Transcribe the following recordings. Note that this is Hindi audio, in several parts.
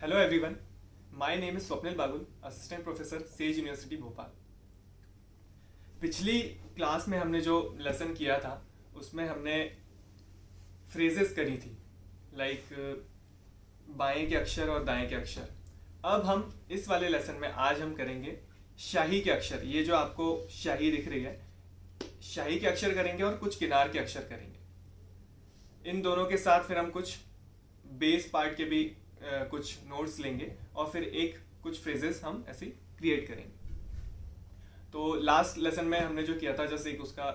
Hello everyone, my name is Swapnil Bagul, Assistant Professor, Sage University Bhopal. पिछली क्लास में हमने जो लेसन किया था उसमें हमने फ्रेजेस करी थी, लाइक बाएं के अक्षर और दाएं के अक्षर। अब हम इस वाले लेसन में आज हम करेंगे शाही के अक्षर। ये जो आपको शाही दिख रही है, शाही के अक्षर करेंगे और कुछ किनार के अक्षर करेंगे। इन दोनों के साथ फिर हम कुछ बेस पार्ट के भी कुछ नोट्स लेंगे और फिर कुछ फ्रेजेस हम ऐसे क्रिएट करेंगे। तो लास्ट लेसन में हमने जो किया था, जैसे एक उसका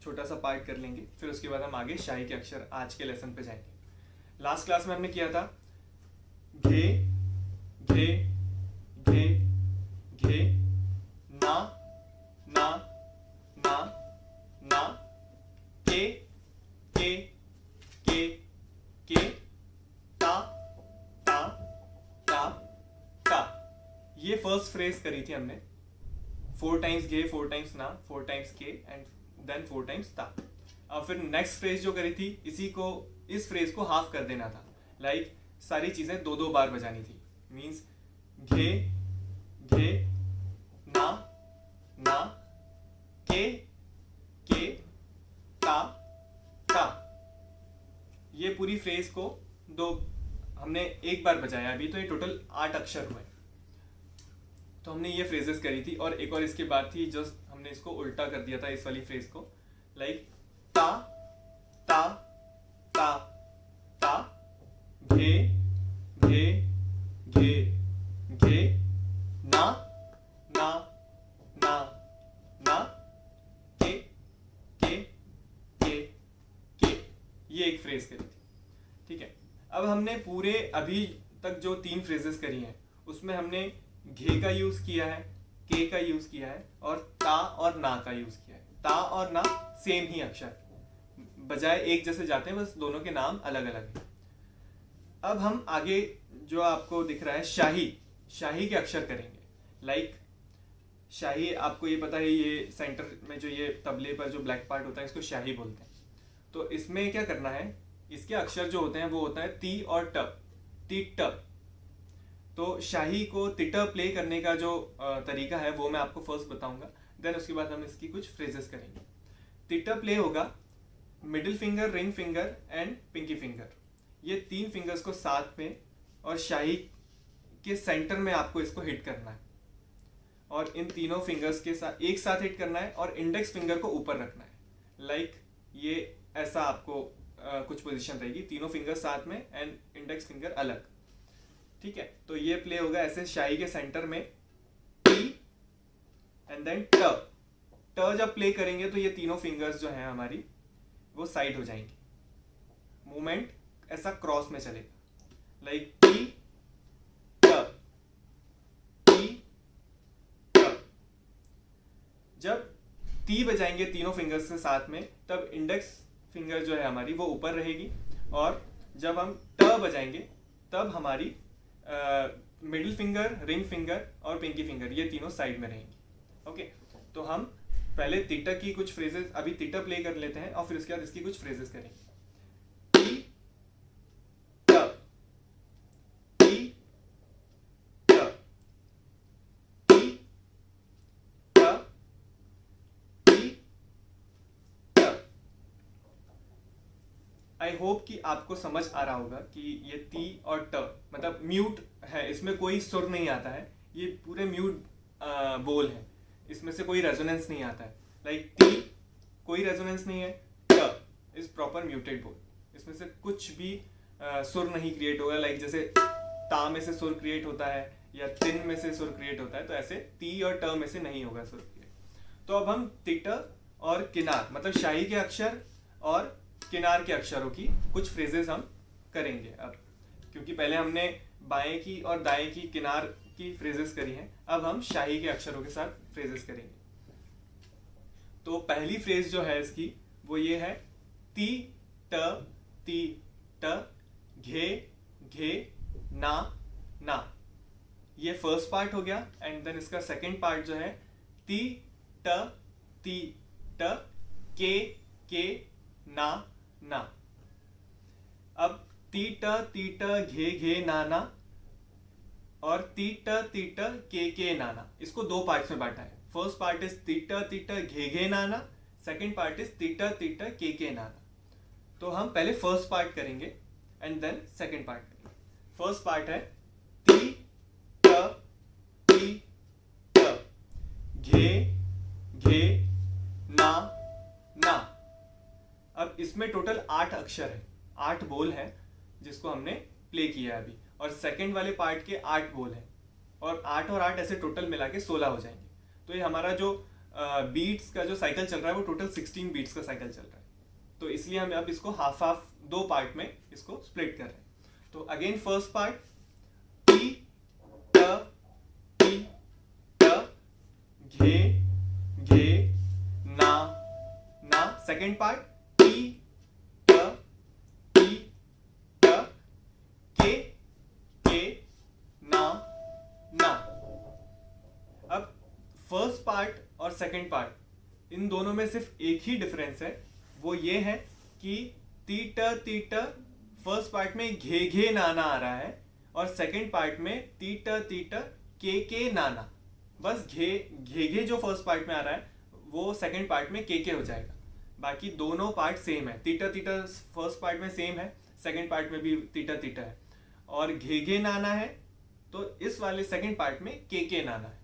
छोटा सा पार्ट कर लेंगे, फिर उसके बाद हम आगे शाही के अक्षर आज के लेसन पे जाएंगे। लास्ट क्लास में हमने किया था घे घे घे घे, ना ना ना ना, के के के के, ता ता ता ता। ये फर्स्ट फ्रेज करी थी हमने, 4 टाइम्स घे, 4 टाइम्स ना, 4 टाइम्स के एंड देन 4 टाइम्स ता। अब फिर नेक्स्ट फ्रेज जो करी थी, इस फ्रेज को हाफ कर देना था, लाइक सारी चीजें 2-2 बार बजानी थी। मीन्स घे घे, ना ना, के ता ता। ये पूरी फ्रेज को हमने एक बार बजाया अभी, तो ये टोटल 8 अक्षर हुए। तो हमने ये फ्रेजेस करी थी और एक और इसके बाद थी, जस्ट हमने इसको उल्टा कर दिया था इस वाली फ्रेज को, लाइक ता ता ता ता, घे घे घे घे, ना ना ना ना, के के के के। ये एक फ्रेज करी थी, ठीक है। अब हमने पूरे अभी तक जो 3 फ्रेजेस करी हैं उसमें हमने घे का यूज किया है, के का यूज किया है और ता और ना का यूज किया है। ता और ना सेम ही अक्षर, बजाय एक जैसे जाते हैं, बस दोनों के नाम अलग अलग हैं। अब हम आगे जो आपको दिख रहा है शाही के अक्षर करेंगे। लाइक शाही, आपको ये पता है, ये सेंटर में जो ये तबले पर जो ब्लैक पार्ट होता है इसको शाही बोलते हैं। तो इसमें क्या करना है, इसके अक्षर जो होते हैं वो होता है ती और ट, ती ट। तो शाही को तिट प्ले करने का जो तरीका है वो मैं आपको फर्स्ट बताऊंगा, देन उसके बाद हम इसकी कुछ फ्रेजेस करेंगे। तिट प्ले होगा middle finger, ring finger and pinky finger, ये 3 फिंगर्स को साथ में और शाही के सेंटर में आपको इसको हिट करना है, और इन तीनों फिंगर्स के साथ एक साथ हिट करना है और इंडेक्स फिंगर को ऊपर रखना है। लाइक ये ऐसा आपको कुछ पोजीशन रहेगी, तीनों फिंगर साथ में एंड इंडेक्स फिंगर अलग, ठीक है। तो ये प्ले होगा ऐसे, शाही के सेंटर में टी एंड देन ट। ट जब प्ले करेंगे तो ये तीनों फिंगर्स जो हैं हमारी वो साइड हो जाएंगी, मूवमेंट ऐसा क्रॉस में चलेगा, लाइक टी ट टी ट। जब ती बजाएंगे तीनों फिंगर्स के साथ में, तब इंडेक्स फिंगर जो है हमारी वो ऊपर रहेगी, और जब हम ट बजाएंगे तब हमारी मिडिल फिंगर, रिंग फिंगर और पिंकी फिंगर ये तीनों साइड में रहेंगी। ओके, तो हम पहले तीटा की कुछ फ्रेजेस, अभी तीटा प्ले कर लेते हैं और फिर उसके बाद इसकी कुछ फ्रेजेस करेंगे। टी ट टी ट टी ट टी ट। आई होप कि आपको समझ आ रहा होगा कि ये ती और ट मतलब म्यूट है, इसमें कोई सुर नहीं आता है, ये पूरे म्यूट बोल है, इसमें से कोई रेजोनेंस नहीं आता है। लाइक ती कोई रेजोनेंस नहीं है, ट इज प्रॉपर म्यूटेड बोल, इसमें से कुछ भी सुर नहीं क्रिएट होगा। लाइक जैसे ता में से सुर क्रिएट होता है या तिन में से सुर क्रिएट होता है, तो ऐसे ती और ट में से नहीं होगा सुर क्रिएट। तो अब हम तिट और किनार मतलब शाही के अक्षर और किनार के अक्षरों की कुछ फ्रेजेस हम करेंगे अब, क्योंकि पहले हमने बाएं की और दाएं की किनार की फ्रेजेस करी हैं, अब हम शाही के अक्षरों के साथ फ्रेजेस करेंगे। तो पहली फ्रेज जो है इसकी वो ये है, ती ट घे घे, ना ना। ये फर्स्ट पार्ट हो गया, एंड देन इसका सेकंड पार्ट जो है ती ट के ना ना। अब तीट घे घे ना ना, और तीट तीट के नाना, इसको दो पार्ट्स में बांटा है। फर्स्ट पार्ट इज तीट तीट घे नाना, सेकेंड पार्ट इज तीट तीट के नाना। तो हम पहले फर्स्ट पार्ट करेंगे एंड देन सेकेंड पार्ट करेंगे। फर्स्ट पार्ट है ती ट घे ना ना। अब इसमें टोटल 8 अक्षर है, 8 बोल है जिसको हमने प्ले किया है अभी, और सेकंड वाले पार्ट के 8 बोल है, और 8 और 8 ऐसे टोटल मिला के 16 हो जाएंगे। तो ये हमारा जो बीट्स का जो साइकिल चल रहा है वो टोटल 16 बीट्स का साइकिल चल रहा है। तो इसलिए हम अब इसको हाफ हाफ दो पार्ट में इसको स्प्लिट कर रहे हैं। तो अगेन फर्स्ट पार्ट टी ट घे ना ना। सेकेंड पार्ट टी ट के ना ना। अब फर्स्ट पार्ट और सेकेंड पार्ट इन दोनों में सिर्फ एक ही डिफरेंस है, वो ये है कि तीट तीट फर्स्ट पार्ट में घे नाना आ रहा है और सेकेंड पार्ट में तीट तीट के नाना। बस घे जो फर्स्ट पार्ट में आ रहा है वो सेकेंड पार्ट में के हो जाएगा। बाकी दोनों पार्ट सेम है, तीटा तीटा फर्स्ट पार्ट में सेम है, सेकेंड पार्ट में भी तीटा तीटा है, और घे नाना है तो इस वाले सेकेंड पार्ट में के नाना है।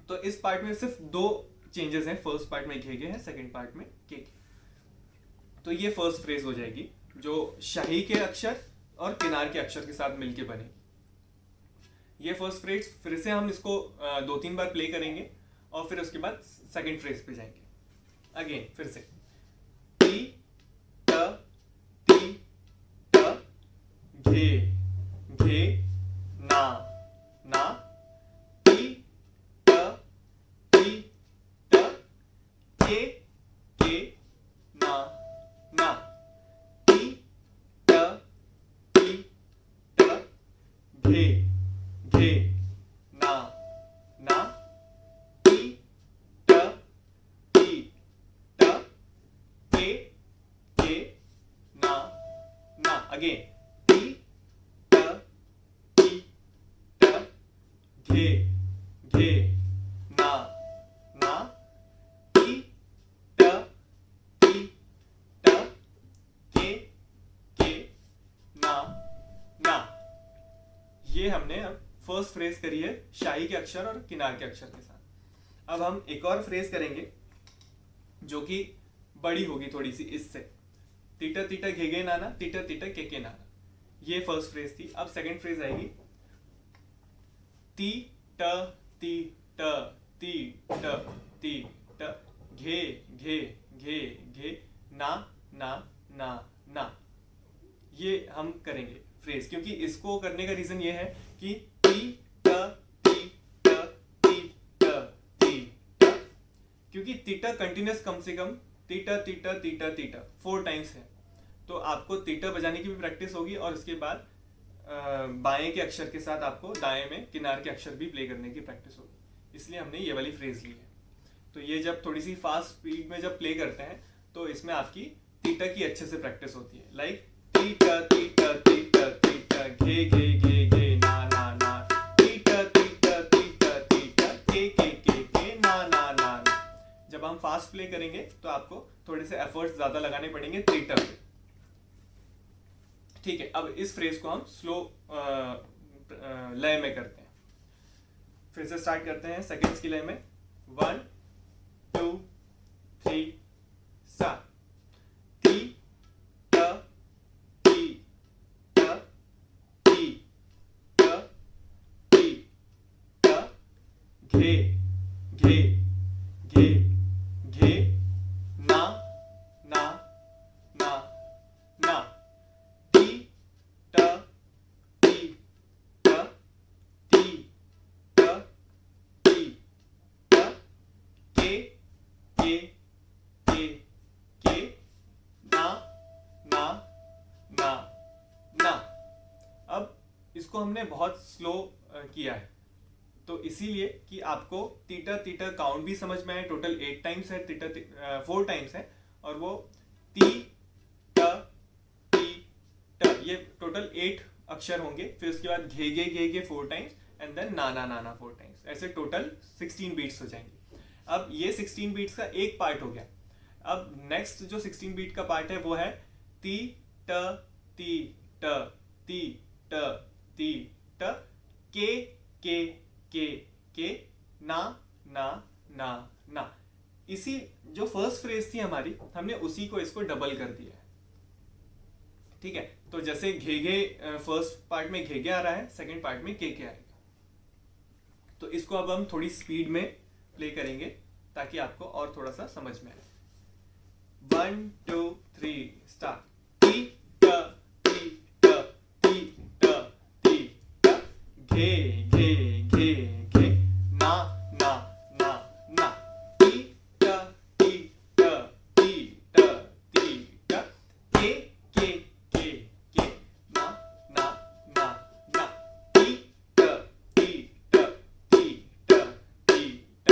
तो इस पार्ट में सिर्फ दो चेंजेस हैं, फर्स्ट पार्ट में घे है, सेकेंड पार्ट में के। तो ये फर्स्ट फ्रेज हो जाएगी जो शाही के अक्षर और किनार के अक्षर के साथ मिलके बनेगी। ये फर्स्ट फ्रेज फिर से हम इसको 2-3 बार प्ले करेंगे और फिर उसके बाद सेकेंड फ्रेज पे जाएंगे। अगेन फिर से टी ट घे ना ना। टी ट के ना ना। टी ट घे ना ना। टी ट के ना ना। अगेन टी ट घे ना ना। टी ट के ना ना। ये हमने अब फर्स्ट फ्रेज करी है शाही के अक्षर और किनार के अक्षर के साथ। अब हम एक और फ्रेज करेंगे जो कि बड़ी होगी थोड़ी सी इससे। तीटा तीटा घे नाना, तीटा तीटा के नाना। ये फर्स्ट फ्रेज थी। अब सेकंड फ्रेज आएगी ती ट घे ना ना ना ना। ये हम करेंगे फ्रेज, क्योंकि इसको करने का रीजन ये है कि टी ट क्योंकि तीटा कंटिन्यूस कम से कम तीटा 4 टाइम्स है। तो आपको तीटा बजाने की भी प्रैक्टिस होगी और उसके बाद बाएं के अक्षर के साथ आपको दाएं में किनार के अक्षर भी प्ले करने की प्रैक्टिस होगी। इसलिए हमने ये वाली फ्रेज ली है। तो ये जब थोड़ी सी फास्ट स्पीड में जब प्ले करते हैं तो इसमें आपकी तीटा की अच्छे से प्रैक्टिस होती है। लाइक तीटा घे ना ना ना। तीटा के ना। जब हम फास्ट प्ले करेंगे तो आपको थोड़े से एफर्ट्स ज्यादा लगाने पड़ेंगे तीटा पे। ठीक है, अब इस फ्रेज को हम स्लो लय में करते हैं। फिर से स्टार्ट करते हैं सेकेंड्स की लय में। 1 2 3 स्टार्ट। टी ट घे ना ना ना ना। टी ट के ना ना ना ना। अब इसको हमने बहुत स्लो किया है, तो इसीलिए कि आपको तीटा काउंट भी समझ में आए। टोटल 8 टाइम्स है, तीटा 4 टाइम्स है, और वो टी ट ये टोटल 8 अक्षर होंगे, फिर उसके बाद घे गे 4 टाइम्स एंड देन ना ना ना ना 4 टाइम्स, ऐसे टोटल 16 बीट्स हो जाएंगी। अब ये 16 बीट्स का एक पार्ट हो गया। अब नेक्स्ट जो 16 बीट का पार्ट है वो है ती ट ती ट ती ट ती ट के के ना ना ना ना। इसी जो फर्स्ट फ्रेज थी हमारी, हमने उसी को इसको डबल कर दिया है। ठीक है, तो जैसे घेघे फर्स्ट पार्ट में घेघे आ रहा है, सेकंड पार्ट में के आएगा। तो इसको अब हम थोड़ी स्पीड में प्ले करेंगे ताकि आपको और थोड़ा सा समझ में आए। 1 2 3 स्टार्ट। टी ट टी ट टी ट टी ट घे घे घे घे ना ना ना ना। टी ट टी ट टी ट टी ट के ना ना ना ना। टी ट टी ट टी ट टी ट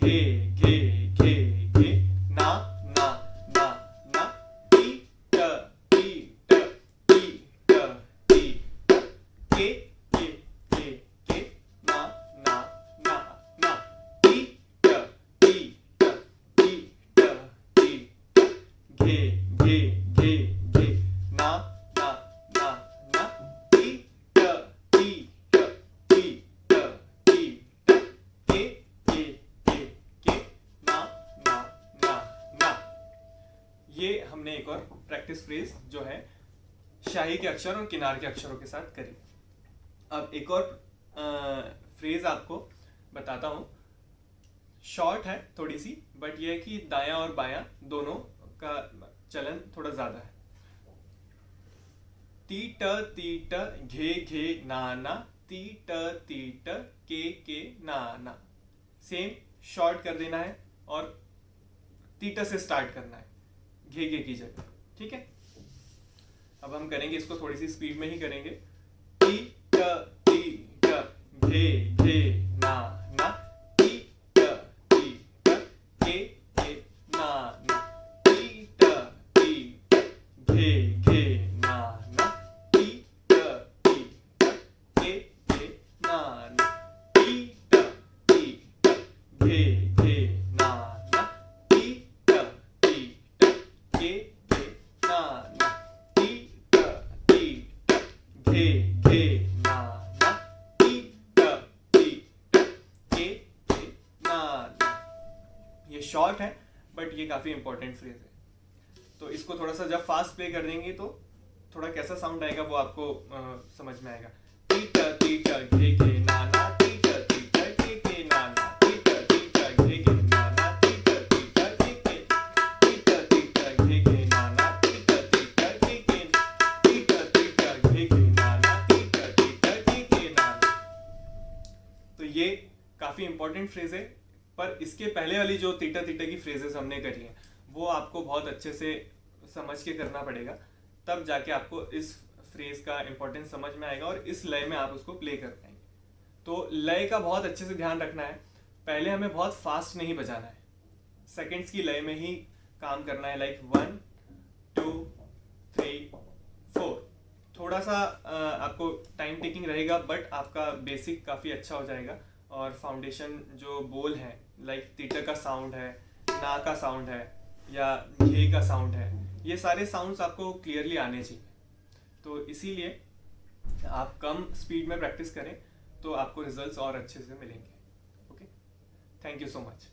घे घे घे घे ना ना ना ना। टी ट टी ट टी ट टी ट के ना ना ना ना। टी ट टी ट टी ट टी ट घे घे घे घे ना ना ना ना। टी ट टी ट टी ट टी ट के ना ना ना ना। ये हमने एक और प्रैक्टिस फ्रेज जो है शाही के अक्षर और किनार के अक्षरों के साथ करी। अब एक और फ्रेज आपको बताता हूं, शॉर्ट है थोड़ी सी, बट ये है कि दायां और बायां दोनों का चलन थोड़ा ज्यादा है। ती ट घे घे ना ना। ती ट के ना ना। सेम शॉर्ट कर देना है और टी ट से स्टार्ट करना है घे की जगह। ठीक है, अब हम करेंगे इसको थोड़ी सी स्पीड में ही करेंगे। टी ट घे घे ना ना। टी ट के ना ना। टी ट घे घे ना ना। टी ट के ना ना। टी ट घे घे ना ना। टी ट के ना ना। टी ट घे घे ना ना। टी ट के ना ना। ये शॉर्ट है बट ये काफी इंपॉर्टेंट फ्रेज है। तो इसको थोड़ा सा जब फास्ट प्ले कर देंगे तो थोड़ा कैसा साउंड आएगा वो आपको समझ में आएगा। टी ट घे घे ना ना। टी ट के ना ना। टी ट घे घे ना ना। टी ट घे घे ना ना। टी ट घे घे ना ना। टी ट के ना ना। तो ये काफी इंपॉर्टेंट फ्रेज है, पर इसके पहले वाली जो तीटा की फ्रेजेस हमने करी हैं वो आपको बहुत अच्छे से समझ के करना पड़ेगा, तब जाके आपको इस फ्रेज का इंपॉर्टेंस समझ में आएगा और इस लय में आप उसको प्ले कर पाएंगे। तो लय का बहुत अच्छे से ध्यान रखना है। पहले हमें बहुत फास्ट नहीं बजाना है, सेकंड्स की लय में ही काम करना है। लाइक 1 2 3 4। थोड़ा सा आपको टाइम टेकिंग रहेगा, बट आपका बेसिक काफी अच्छा हो जाएगा और फाउंडेशन जो बोल है, लाइक तीटा का साउंड है, ना का साउंड है या घे का साउंड है, ये सारे साउंड्स आपको क्लियरली आने चाहिए। तो इसीलिए आप कम स्पीड में प्रैक्टिस करें तो आपको रिजल्ट्स और अच्छे से मिलेंगे। Okay, thank you so much.